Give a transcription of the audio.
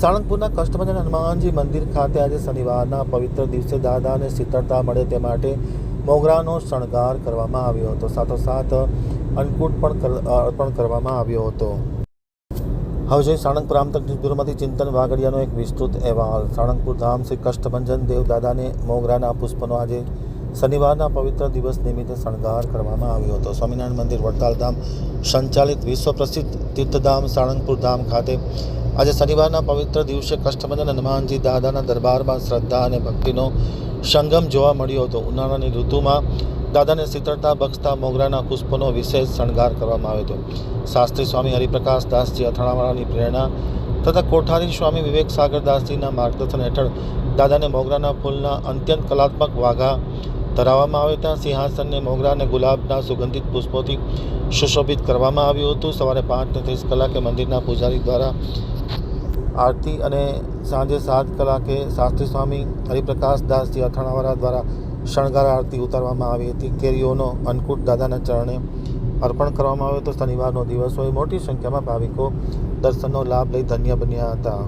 સાળંગપુરના કષ્ટભંજન હનુમાનજી મંદિર ખાતે આજે શનિવારના પવિત્ર દિવસે દાદાને શીતળતા મળે તે માટે મોગરાનો શણગાર કરવામાં આવ્યો હતો. સાથોસાથ અન્નકૂટ પણ અર્પણ કરવામાં આવ્યો હતો. હવે જોઈએ સાળંગપુર આમતક ન્યૂઝબ્યુરોમાંથી ચિંતન વાગડિયાનો એક વિસ્તૃત અહેવાલ. સાળંગપુર ધામ શ્રી કષ્ટભંજન દેવ દાદાને મોગરાના પુષ્પનો આજે શનિવારના પવિત્ર દિવસ નિમિત્તે શણગાર કરવામાં આવ્યો હતો. સ્વામિનારાયણ મંદિર વડતાલ ધામ સંચાલિત વિશ્વ પ્રસિદ્ધ તીર્થધામ સાળંગપુર ધામ ખાતે આજે શનિવારના પવિત્ર દિવસે કષ્ટભંજન હનુમાનજી દાદાના દરબારમાં શ્રદ્ધા અને ભક્તિનો સંગમ જોવા મળ્યો હતો. ઉનાળાની ઋતુમાં દાદાને શીતળતા બક્ષતા મોગરાના પુષ્પનો વિશેષ શણગાર કરવામાં આવ્યો હતો. શાસ્ત્રી સ્વામી હરિપ્રકાશ દાસજી અથાણાવાળાની પ્રેરણા તથા કોઠારી સ્વામી વિવેક સાગર દાસજીના માર્ગદર્શન હેઠળ દાદાને મોગરાના ફૂલના અત્યંત કલાત્મક વાઘા ધરાવવામાં આવ્યા હતા. સિંહાસનને મોગરા અને ગુલાબના સુગંધિત પુષ્પોથી સુશોભિત કરવામાં આવ્યું હતું. સવારે 5:30 કલાકે મંદિરના પૂજારી દ્વારા આરતી અને સાંજે 7 કલાકે શાસ્ત્રી સ્વામી હરિપ્રકાશ દાસજી અથાણાવાળા દ્વારા શણગાર આરતી ઉતારવામાં આવી હતી. કેરીઓનો અન્નકૂટ દાદાના ચરણે અર્પણ કરવામાં આવ્યો હતો. શનિવારનો દિવસ હોય મોટી સંખ્યામાં ભાવિકો દર્શનનો લાભ લઈ ધન્ય બન્યા હતા.